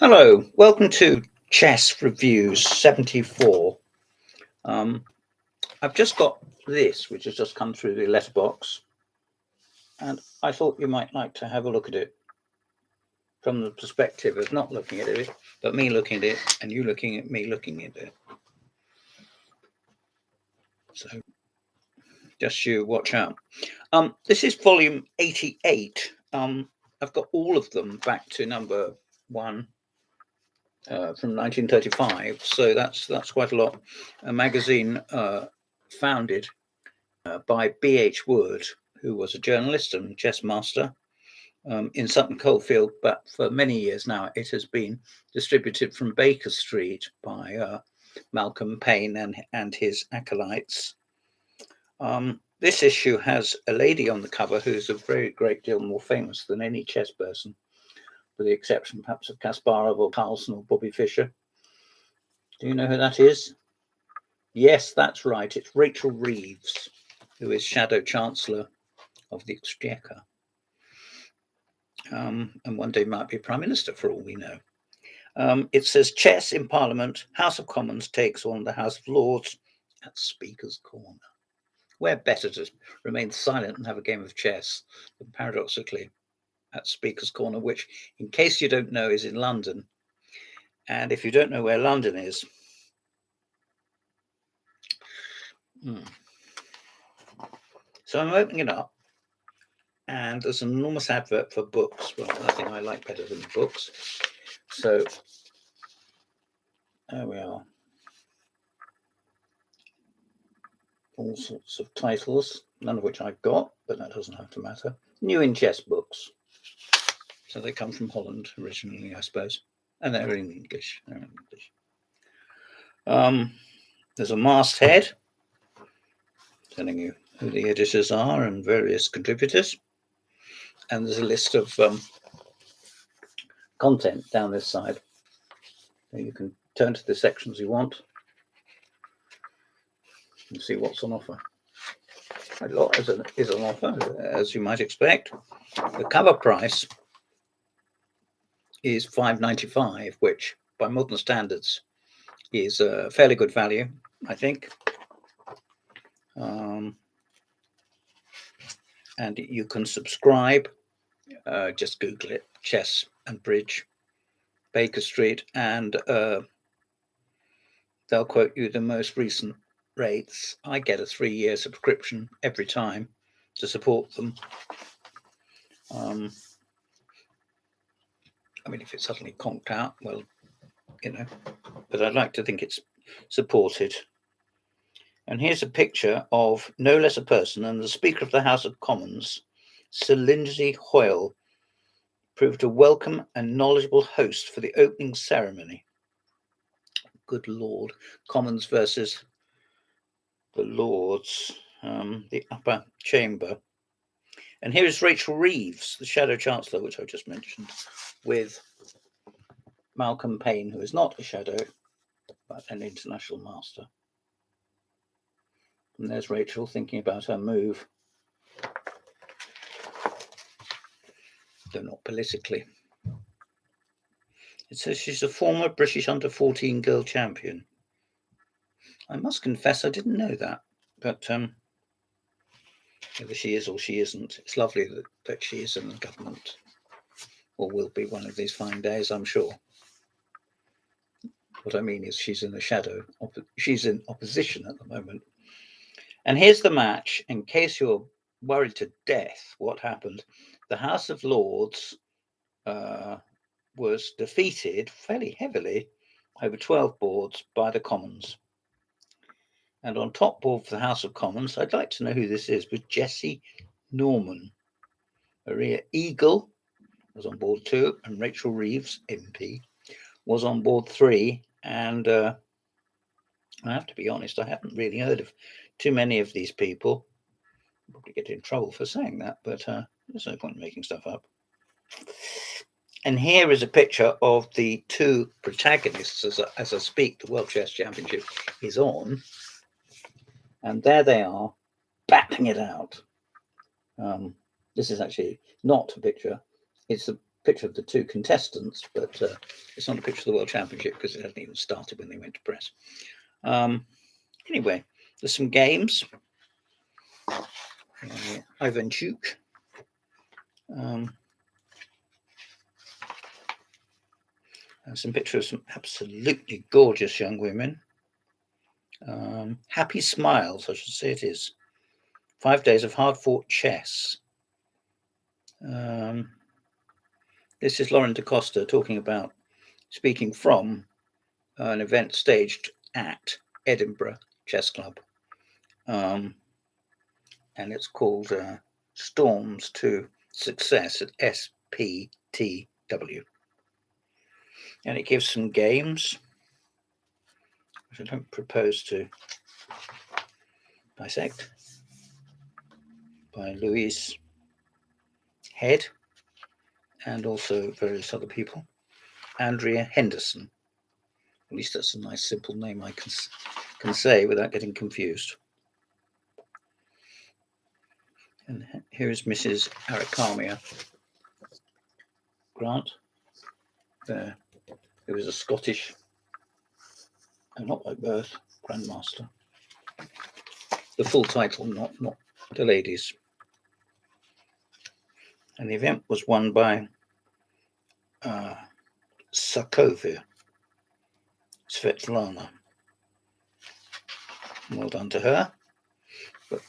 Hello, welcome to Chess Reviews 74. I've just got this, which has just come through the letterbox, and I thought you might like to have a look at it from the perspective of not looking at it, but me looking at it, and you looking at me looking at it. So just you watch out. This is volume 88. I've got all of them back to number 1. From 1935, so that's quite a lot. A magazine founded by B.H. Wood, who was a journalist and chess master in Sutton Coldfield, but for many years now it has been distributed from Baker Street by Malcolm Payne and his acolytes. This issue has a lady on the cover who's a very great deal more famous than any chess person, with the exception perhaps of Kasparov or Carlsen or Bobby Fischer. Do you know who that is? Yes, that's right. It's Rachel Reeves, who is Shadow Chancellor of the Exchequer. And one day might be Prime Minister for all we know. It says chess in Parliament, House of Commons takes on the House of Lords at Speaker's Corner. Where better to remain silent and have a game of chess than paradoxically at Speaker's Corner, which, in case you don't know, is in London. And if you don't know where London is, so I'm opening it up, and there's an enormous advert for books. Well, nothing I like better than books. So there we are. All sorts of titles, none of which I've got, but that doesn't have to matter. New in chess books. So they come from Holland originally, I suppose. And they're in English. There's a masthead telling you who the editors are and various contributors. And there's a list of content down this side. So you can turn to the sections you want and see what's on offer. A lot is on offer, as you might expect. The cover price is $5.95, which by modern standards is a fairly good value, I think. And you can subscribe. Just Google it, Chess and Bridge, Baker Street, and they'll quote you the most recent rates. I get a 3-year subscription every time to support them. I mean, if it suddenly conked out, well, you know, but I'd like to think it's supported. And here's a picture of no less a person than the Speaker of the House of Commons, Sir Lindsay Hoyle, proved a welcome and knowledgeable host for the opening ceremony. Good Lord. Commons versus the Lords, the upper chamber. And here is Rachel Reeves, the Shadow Chancellor, which I just mentioned, with Malcolm Payne, who is not a shadow, but an international master. And there's Rachel thinking about her move, though not politically. It says she's a former British under-14 girl champion. I must confess I didn't know that, but whether she is or she isn't, it's lovely that she is in the government, or will be one of these fine days, I'm sure. What I mean is she's in the shadow. She's in opposition at the moment. And here's the match. In case you're worried to death what happened, the House of Lords was defeated fairly heavily over 12 boards by the Commons. And on top board for the House of Commons, I'd like to know who this is, with Jessie Norman. Maria Eagle was on board 2, and Rachel Reeves, MP, was on board 3. And I have to be honest, I haven't really heard of too many of these people. I'll probably get in trouble for saying that, but there's no point in making stuff up. And here is a picture of the 2 protagonists as I speak. The World Chess Championship is on. And there they are, battling it out. This is actually not a picture. It's picture of the two contestants, but it's not a picture of the World Championship because it hadn't even started when they went to press. Anyway, there's some games. Ivan Chuk. And some pictures of some absolutely gorgeous young women. Happy Smiles, I should say it is. 5 days of hard-fought chess. This is Lauren DaCosta speaking from an event staged at Edinburgh Chess Club. And it's called Storms to Success at SPTW. And it gives some games, which I don't propose to dissect, by Louise Head and also various other people. Andrea Henderson. At least that's a nice simple name I can say without getting confused. And here is Mrs. Arakamia Grant, who is a Scottish, not by birth, Grandmaster. The full title, not the ladies. And the event was won by Sakovia Svetlana. Well done to her. But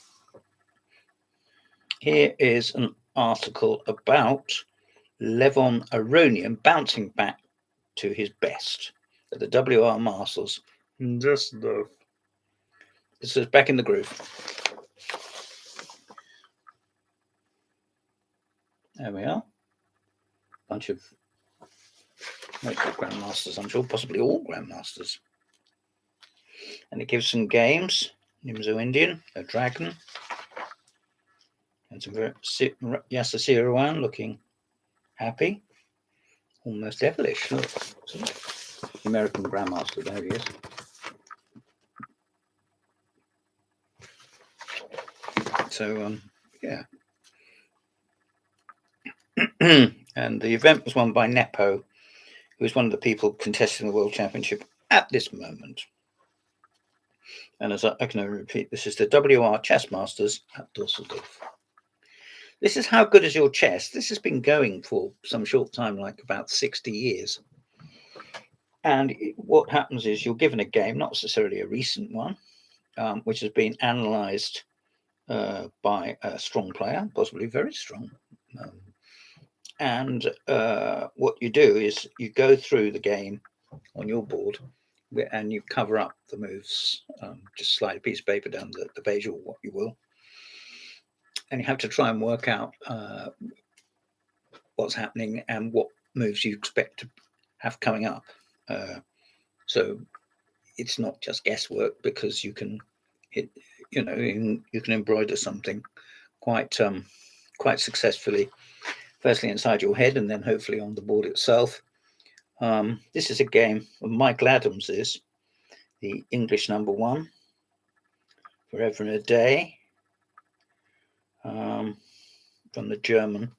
here is an article about Levon Aronian bouncing back to his best at the WR Masters. This is back in the groove. There we are. Bunch of Grandmasters, I'm sure, possibly all Grandmasters. And it gives some games. Nimzo Indian, a dragon. And some Yasa Sirawan looking happy. Almost devilish. Look. The American Grandmaster, there he is. So, yeah. And the event was won by Nepo, who is one of the people contesting the World Championship at this moment. And as I can only repeat, this is the WR Chess Masters at Dusseldorf. This is How Good Is Your Chess? This has been going for some short time, like about 60 years. And what happens is you're given a game, not necessarily a recent one, which has been analysed by a strong player, possibly very strong. And what you do is you go through the game on your board and you cover up the moves. Just slide a piece of paper down the page or what you will. And you have to try and work out what's happening and what moves you expect to have coming up. So it's not just guesswork, because you can embroider something quite successfully, firstly inside your head and then hopefully on the board itself. This is a game of Michael Adams, is the English #1, Forever and a Day, from the German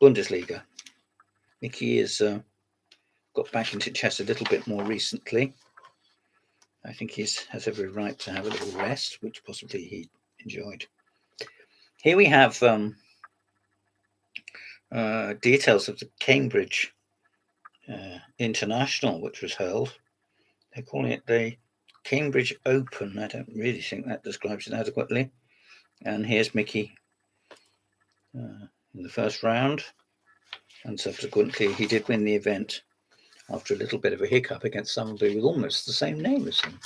Bundesliga. Mickey has got back into chess a little bit more recently. I think he has every right to have a little rest, which possibly he enjoyed. Here we have details of the Cambridge International, which was held. They're calling it the Cambridge Open. I don't really think that describes it adequately. And here's Mickey in the first round. And subsequently, he did win the event after a little bit of a hiccup against somebody with almost the same name as him,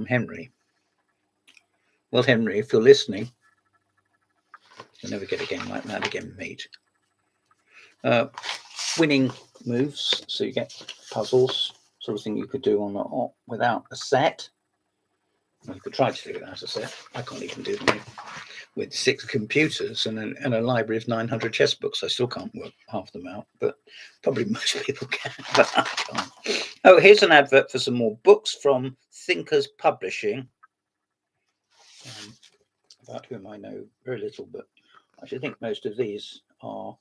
Henry. Well, Henry, if you're listening, you'll never get a game like that again, mate. Winning moves, so you get puzzles, sort of thing you could do without a set. You could try to do it without a set. I can't even do them with 6 computers and a library of 900 chess books. I still can't work half them out, but probably most people can, but I can't. Oh, here's an advert for some more books from Thinkers Publishing, about whom I know very little, but I should think most of these are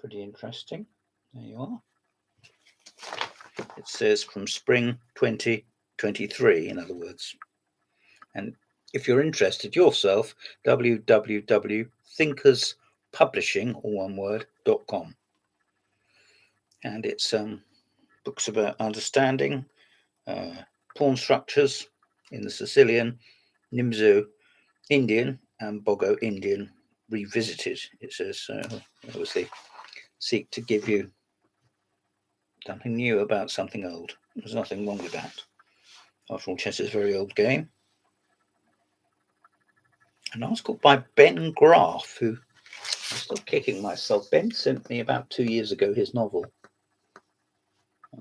pretty interesting. There you are. It says from spring 2023, in other words. And if you're interested yourself, www.thinkerspublishing, all one word, .com. And it's books about understanding pawn structures in the Sicilian, Nimzo Indian, and Bogo Indian revisited. It says, obviously, seek to give you something new about something old. There's nothing wrong with that. After all, chess is a very old game. An article by Ben Graf, who I'm still kicking myself. Ben sent me about 2 years ago his novel.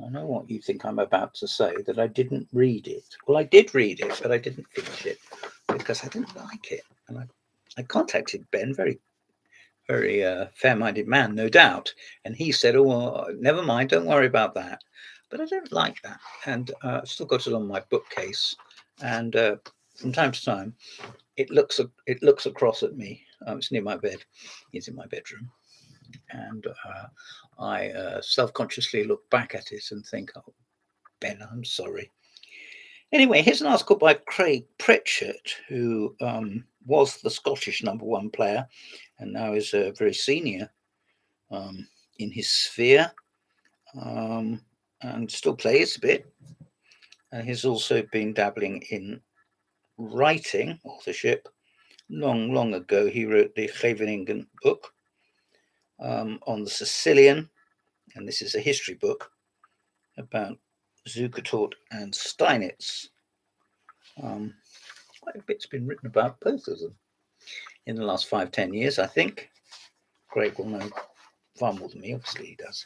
I know what you think I'm about to say, that I didn't read it. Well, I did read it, but I didn't finish it because I didn't like it. And I contacted Ben, very fair-minded man, no doubt. And he said, oh, well, never mind, don't worry about that. But I don't like that. And I've still got it on my bookcase. And from time to time, it looks across at me. It's near my bed. It's in my bedroom. And I self-consciously look back at it and think, oh, Ben, I'm sorry. Anyway, here's an article by Craig Pritchett, who was the Scottish #1 player and now is very senior in his sphere, and still plays a bit. And he's also been dabbling in writing, authorship. Long ago, he wrote the Scheveningen book on the Sicilian, and this is a history book about zuka and steinits. Quite a bit's been written about both of them in the last 5-10 years, I think. Craig will know far more than me, obviously he does.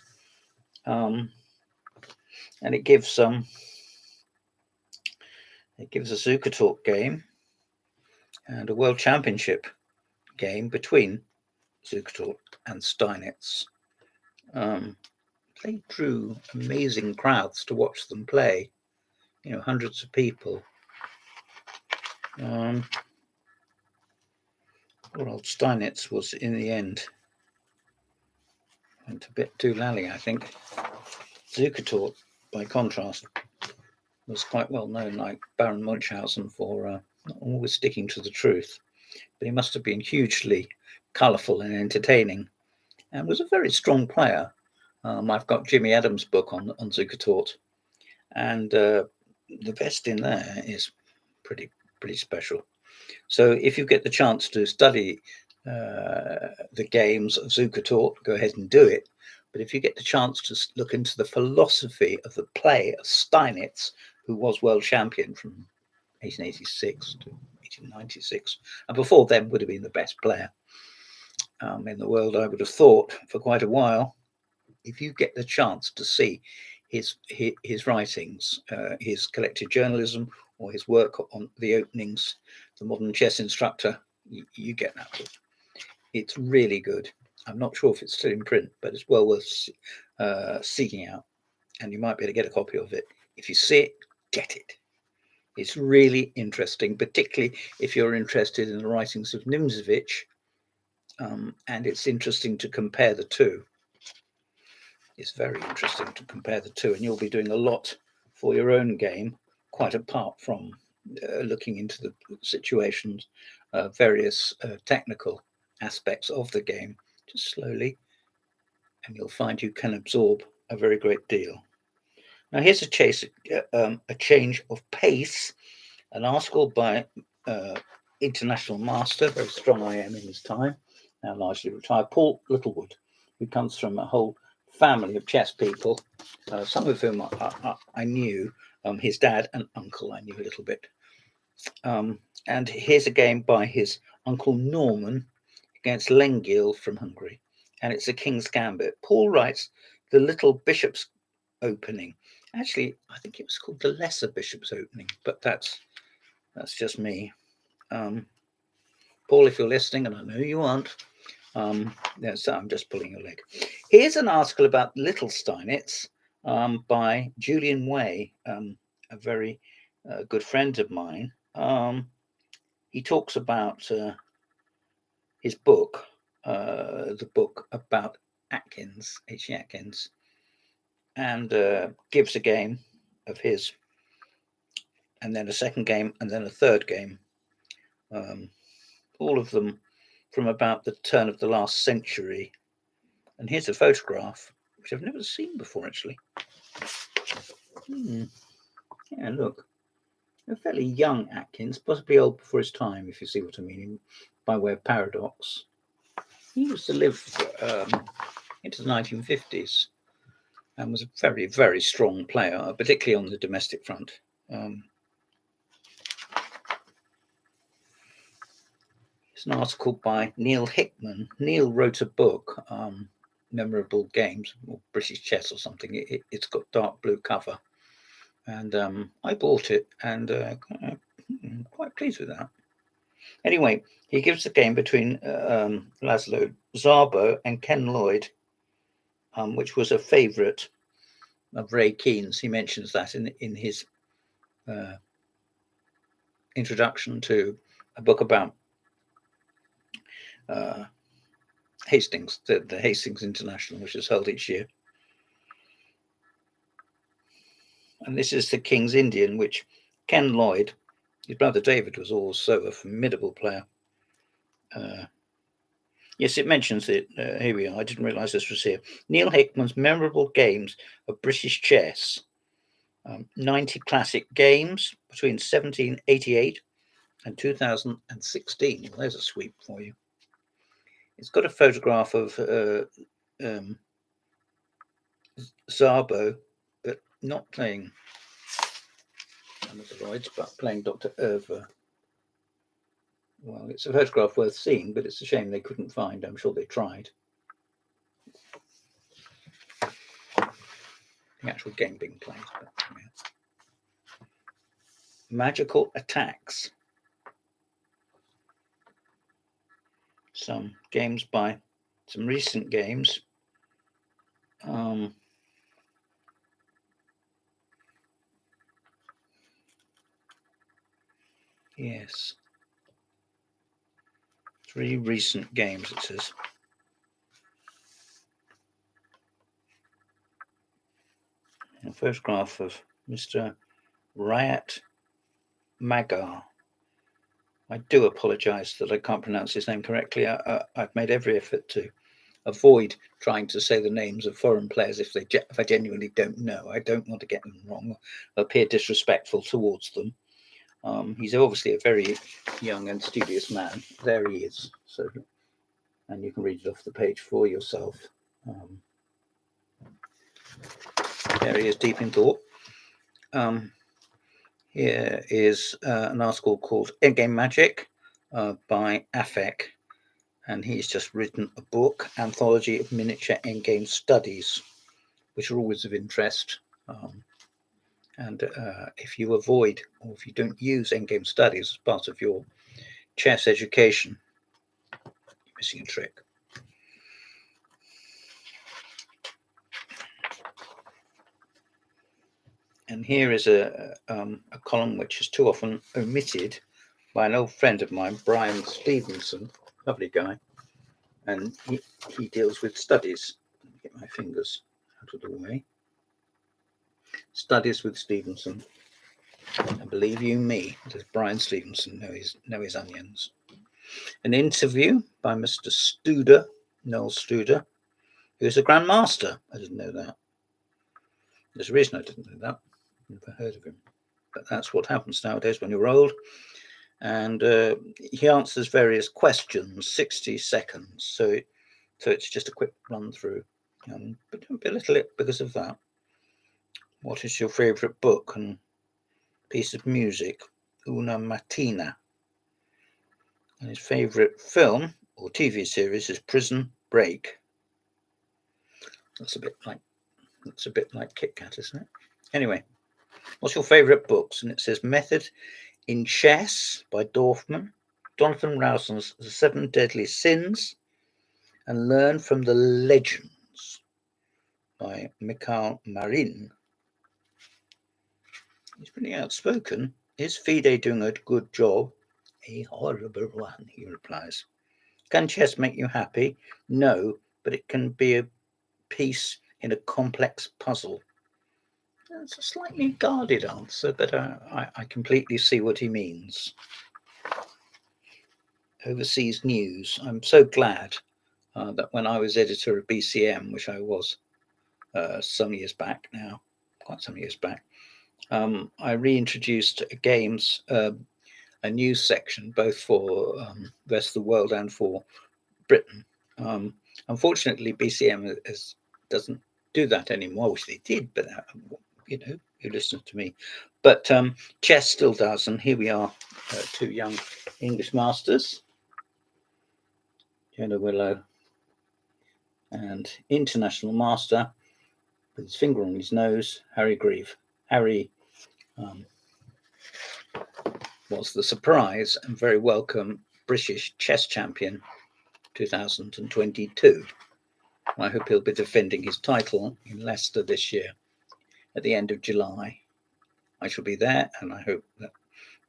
And it gives a zuka game and a world championship game between zuka and steinits. They drew amazing crowds to watch them play, hundreds of people. Ronald Steiner was in the end went a bit too lally, I think. Zuka, by contrast, was quite well known, like Baron Munchausen, for not always sticking to the truth. But he must have been hugely colourful and entertaining, and was a very strong player. I've got Jimmy Adams' book on Zuka, and the best in there is pretty special. So if you get the chance to study the games of Zuka, go ahead and do it. But if you get the chance to look into the philosophy of the play of Steinitz, who was world champion from 1886 to 1896, and before then would have been the best player in the world, I would have thought, for quite a while. If you get the chance to see his writings, his collected journalism, or his work on the openings, The Modern Chess Instructor, you get that book. It's really good. I'm not sure if it's still in print, but it's well worth seeking out. And you might be able to get a copy of it. If you see it, get it. It's really interesting, particularly if you're interested in the writings of Nimzovich. And it's interesting to compare the two. It's very interesting to compare the two, and you'll be doing a lot for your own game, quite apart from looking into the situations, various technical aspects of the game, just slowly, and you'll find you can absorb a very great deal. Now here's a change of pace, an article by international master, very strong IM in his time, now largely retired, Paul Littlewood, who comes from a whole family of chess people, some of whom I knew, his dad and uncle I knew a little bit. And here's a game by his uncle Norman against Lengyel from Hungary, and it's a King's Gambit. Paul writes the Little Bishop's Opening. Actually, I think it was called the Lesser Bishop's Opening, but that's just me. Paul, if you're listening, and I know you aren't, so I'm just pulling your leg. Here's an article about Little Steinitz by Julian Way, a very good friend of mine. He talks about his book, the book about Atkins, H.E. Atkins, and gives a game of his, and then a second game, and then a third game. All of them from about the turn of the last century. And here's a photograph, which I've never seen before, actually. Yeah, look. A fairly young Atkins, possibly old before his time, if you see what I mean, by way of paradox. He used to live into the 1950s and was a very, very strong player, particularly on the domestic front. It's an article by Neil Hickman. Neil wrote a book, Memorable Games, or British Chess or something. It's got dark blue cover. And I bought it, and I'm quite pleased with that. Anyway, he gives the game between Laszlo Szabo and Ken Lloyd, which was a favourite of Ray Keene's. He mentions that in his introduction to a book about Hastings, the Hastings International, which is held each year. And this is the King's Indian, which Ken Lloyd, his brother David, was also a formidable player. Yes, it mentions it. Here we are. I didn't realise this was here. Neil Hickman's Memorable Games of British Chess. 90 classic games between 1788 and 2016. Well, there's a sweep for you. It's got a photograph of Szabo, but not playing one of the Lloyds, but playing Dr. Erver. Well, it's a photograph worth seeing, but it's a shame they couldn't find. I'm sure they tried. The actual game being played. But, yeah. Magical Attacks. Some games by some recent games. Yes. 3 recent games, it says. A photograph of Mr. Ryat Magar. I do apologise that I can't pronounce his name correctly. I've made every effort to avoid trying to say the names of foreign players if I genuinely don't know. I don't want to get them wrong or appear disrespectful towards them. He's obviously a very young and studious man. There he is. So, and you can read it off the page for yourself. There he is, deep in thought. Here is an article called Endgame Magic by Afek, and he's just written a book, Anthology of Miniature Endgame Studies, which are always of interest. And if you avoid, or if you don't use endgame studies as part of your chess education, you're missing a trick. And here is a column which is too often omitted by an old friend of mine, Brian Stevenson, lovely guy, and he deals with studies. Let me get my fingers out of the way. Studies with Stevenson. And believe you me, does Brian Stevenson know his onions? An interview by Mr. Studer, Nell Studer, who is a Grandmaster. I didn't know that. There's a reason I didn't know that. Never heard of him. But that's what happens nowadays when you're old. And he answers various questions, 60 seconds. So it's just a quick run through. But don't belittle it because of that. What is your favourite book and piece of music? Una Mattina. And his favourite film or TV series is Prison Break. That's a bit like Kit Kat, isn't it? Anyway, what's your favourite books? And it says Method in Chess by Dorfman, Jonathan Rowson's The 7 Deadly Sins, and Learn from the Legends by Mikhail Marin. He's pretty outspoken. Is FIDE doing a good job? A horrible one, he replies. Can chess make you happy? No, but it can be a piece in a complex puzzle. That's a slightly guarded answer, but I completely see what he means. Overseas news. I'm so glad that when I was editor of BCM, which I was some years back now, quite some years back, I reintroduced games, a news section, both for the rest of the world and for Britain. Unfortunately, BCM doesn't do that anymore, which they did, but you listen to me. But chess still does, and here we are, two young English masters, Jonah Willow and international master with his finger on his nose, Harry Graf. Harry was the surprise and very welcome British chess champion 2022. I hope he'll be defending his title in Leicester this year at the end of July. I shall be there, and I hope that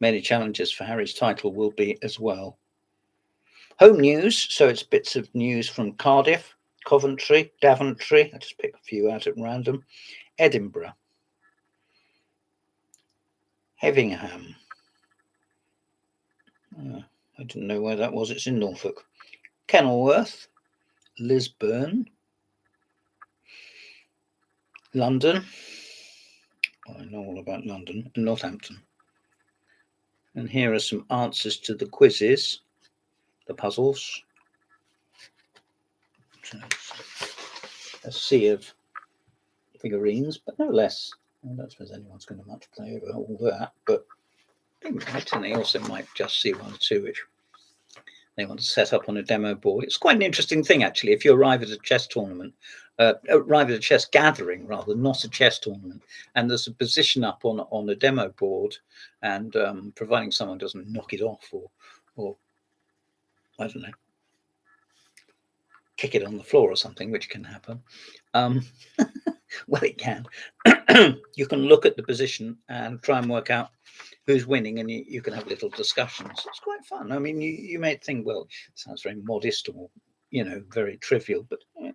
many challenges for Harry's title will be as well. Home news, so it's bits of news from Cardiff, Coventry, Daventry, I just pick a few out at random, Edinburgh, Hevingham, I didn't know where that was, it's in Norfolk, Kenilworth, Lisburn, London, I know all about London, and Northampton. And here are some answers to the quizzes, the puzzles. A sea of figurines, but no less. I don't suppose anyone's going to much play over all that, but they might, and they also might just see one or two which they want to set up on a demo board. It's quite an interesting thing, actually, if you arrive at a chess tournament, arrive at a chess gathering, rather, not a chess tournament, and there's a position up on a demo board, and providing someone doesn't knock it off or I don't know, kick it on the floor or something, which can happen. Well, it can. You can look at the position and try and work out who's winning, and you can have little discussions. It's quite fun. I mean, you may think, well, it sounds very modest or, very trivial, but it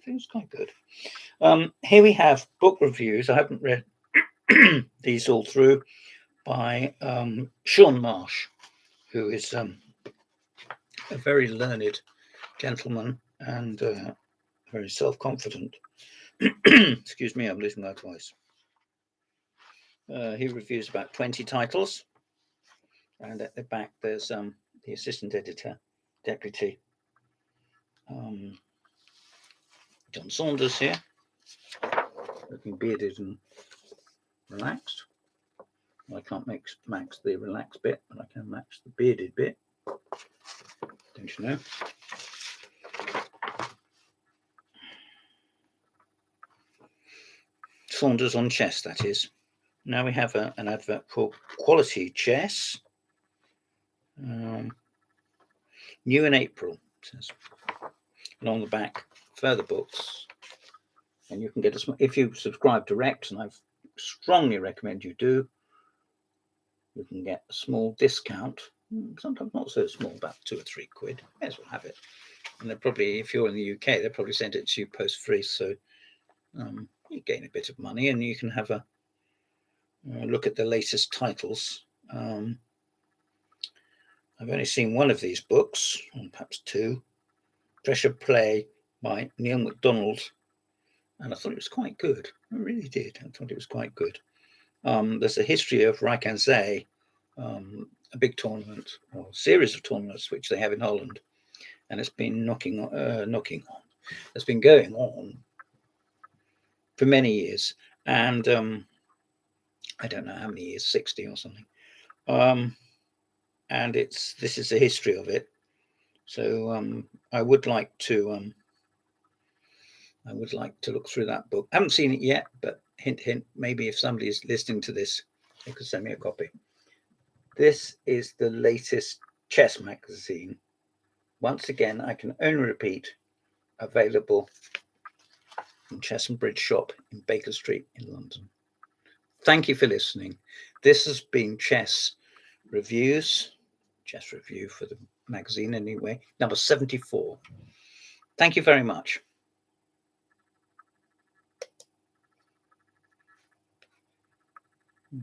feels quite good. Here we have book reviews. I haven't read these all through, by Sean Marsh, who is a very learned gentleman and very self-confident. Excuse me, I'm losing my voice. He reviews about 20 titles, and at the back there's the assistant editor, deputy, John Saunders here, looking bearded and relaxed. Well, I can't max the relaxed bit, but I can max the bearded bit, don't you know? Saunders on chess, that is. Now we have an advert for Quality Chess. New in April, it says. And on the back, further books. And you can get if you subscribe direct, and I strongly recommend you do, you can get a small discount. Sometimes not so small, about £2 or £3. May as well have it. And they're probably, if you're in the UK, they'll probably send it to you post-free. So you gain a bit of money, and you can have a look at the latest titles. I've only seen one of these books, or perhaps two. Pressure Play by Neil MacDonald, and I thought it was quite good. I really did. I thought it was quite good. There's a history of Rijkenzee, a big tournament or series of tournaments which they have in Holland, and it's been knocking on. It's been going on for many years, and I don't know how many years, 60 or something. And this is the history of it. So I would like to look through that book. I haven't seen it yet, but hint, hint, maybe if somebody is listening to this, they could send me a copy. This is the latest chess magazine. Once again, I can only repeat, available in Chess and Bridge Shop in Baker Street in London. Thank you for listening. This has been Chess Review for the magazine anyway, number 74. Thank you very much. Hmm.